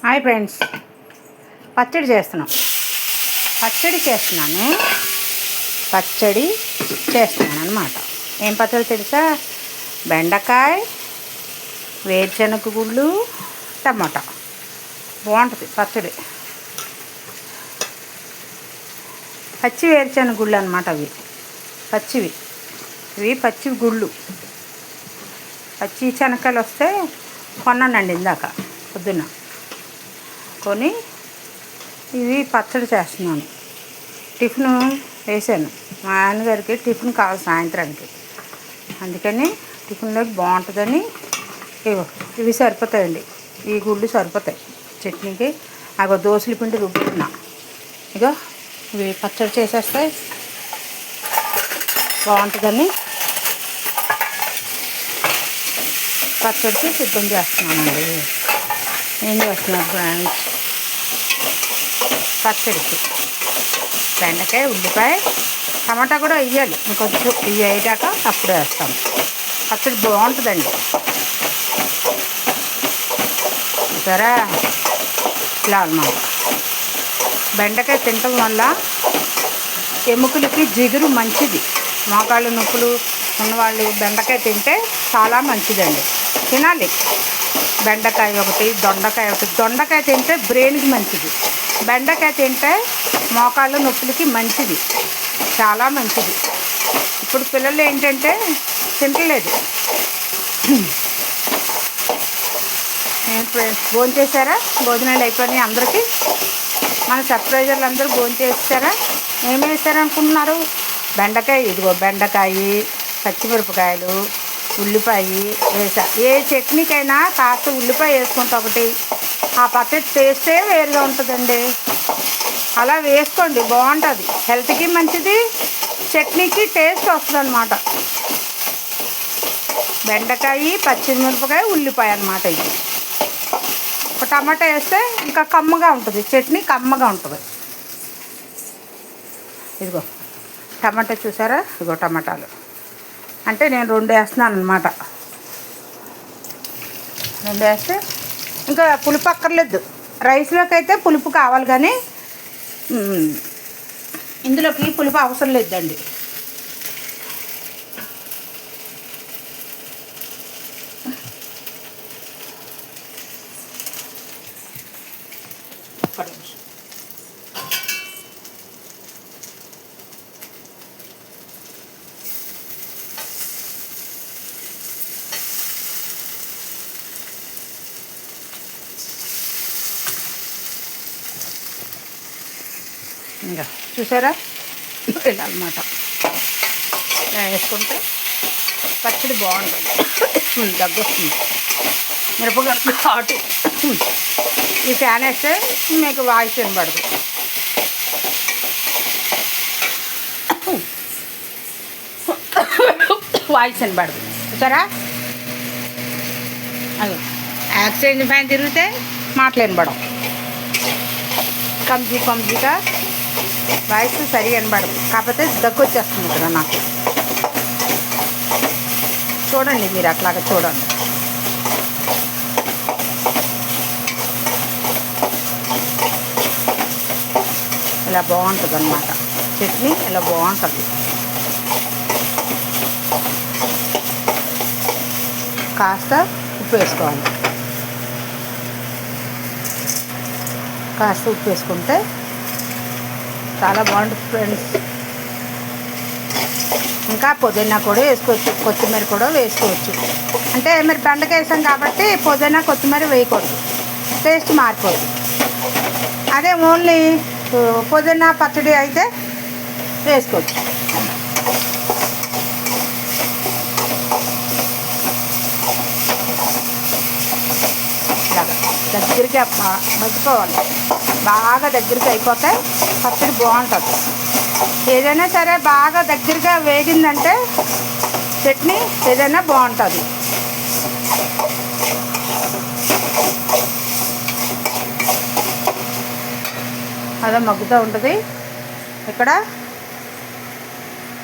Hi friends, పచ్చడి చేస్తున్నాను. పచ్చడి చేస్తున్నాను అన్నమాట. ఏం పచ్చడి తెలుసా? బెండకాయ, వేరుశనగ గుళ్ళు, టమాటా. బాగుంటుంది పచ్చడి. పచ్చి వేరుశనగ గుళ్ళు అన్నమాట. ఇవి పచ్చి గుళ్ళు. పచ్చి శనగకాయలు వస్తే కొన్నానండి ఇందాక పొద్దున్న. కొని ఇవి పచ్చడి చేస్తున్నాను. టిఫిన్ వేసాను. మా ఆయనగారికి టిఫిన్ కావాలి సాయంత్రానికి, అందుకని టిఫిన్లోకి బాగుంటుందని ఇవి సరిపోతాయండి. ఈ గుళ్ళు సరిపోతాయి చట్నీకి. అగో దోసల పిండి రుబ్బుతున్నా. ఇగో ఇవి పచ్చడి చేసేస్తే బాగుంటుందని పచ్చడికి సిద్ధం చేస్తున్నానండి. ఏం చేస్తున్నారు ఫ్రెండ్స్? పచ్చడికి బెండకాయ, ఉల్లిపాయ, టమాటా కూడా వేయాలి. ఇంకొంచెం ఇవి వేయటాక అప్పుడు వేస్తాం. పచ్చడి బాగుంటుందండి. సరే, ఇలా అన్నమాట. బెండకాయ తినటం వల్ల ఎముకలకి జిగురు మంచిది. మోకాళ్ళు నొప్పులు ఉన్నవాళ్ళు బెండకాయ తింటే చాలా మంచిదండి. తినాలి. బెండకాయ ఒకటి, దొండకాయ ఒకటి. దొండకాయ తింటే బ్రెయిన్కి మంచిది. బెండకాయ తింటే మోకాళ్ళ నొప్పులకి మంచిది, చాలా మంచిది. ఇప్పుడు పిల్లలు ఏంటంటే తింటలేదు. నేను ఫ్రెండ్స్ భోజనం చేశారా? భోజనాలు అయిపోయినాయి అందరికీ. మన సర్ప్రైజర్లు అందరూ భోజనం చేస్తారా? ఏమి వేస్తారనుకుంటున్నారు? బెండకాయ, ఇదిగో బెండకాయ, పచ్చిమిరపకాయలు, ఉల్లిపాయ వేసా. ఏ చట్నీకైనా కాస్త ఉల్లిపాయ వేసుకుంటే ఒకటి, ఆ పచ్చడి టేస్టే వేరుగా ఉంటుందండి. అలా వేసుకోండి, బాగుంటుంది. హెల్త్కి మంచిది, చట్నీకి టేస్ట్ వస్తుంది అన్నమాట. బెండకాయ, పచ్చిమిరపకాయ, ఉల్లిపాయ అన్నమాట. ఇది ఒక టమాటా వేస్తే ఇంకా కమ్మగా ఉంటుంది, చట్నీ కమ్మగా ఉంటుంది. ఇదిగో టమాటా చూసారా? ఇదిగో టమాటాలు అంటే నేను 2 వేస్తున్నాను అన్నమాట. 2 వేస్తే ఇంకా పులుపు అక్కర్లేదు. రైస్లోకి అయితే పులుపు కావాలి, కానీ ఇందులోకి పులుపు అవసరం లేదండి. ఇంకా చూసారా? ఇలా అన్నమాట. ఇలా వేసుకుంటే పచ్చడి బాగుంటుంది. దగ్గొస్తుంది, మిరపకాయ ఘాటు. ఈ ఫ్యాన్ వేస్తే మీకు వాయిస్ వినబడదు. చూసారా? అది యాక్సిడెంట్ ఫ్యాన్ తిరిగితే మాటలు వినబడం. కంజీగా వాయిస్ సరిగా వినబడదు. కాకపోతే దగ్గు వచ్చేస్తుంది కదా నాకు. చూడండి, మీరు అట్లాగా చూడండి. ఇలా బాగుంటుంది అన్నమాట చట్నీ. ఇలా బాగుంటుంది. కాస్త ఉప్పు వేసుకోవాలి. కాస్త ఉప్పు వేసుకుంటే చాలా బాగుంటుంది ఫ్రెండ్స్. ఇంకా పుదీనా కూడా వేసుకోవచ్చు, కొత్తిమీర కూడా వేసుకోవచ్చు. అంటే మీరు బెండకాయ వేసాం కాబట్టి పుదీనా, కొత్తిమీర వేయకూడదు, టేస్ట్ మారిపోదు. అదే ఓన్లీ పుదీనా పచ్చడి అయితే వేసుకోవచ్చు. ఇలాగా దగ్గరికి మగ్గిపోవాలి. బాగా దగ్గరికి అయిపోతే పచ్చడి బాగుంటుంది. ఏదైనా సరే బాగా దగ్గరగా వేగిందంటే చట్నీ ఏదైనా బాగుంటుంది. అలా మగ్గుతూ ఉంటుంది. ఇక్కడ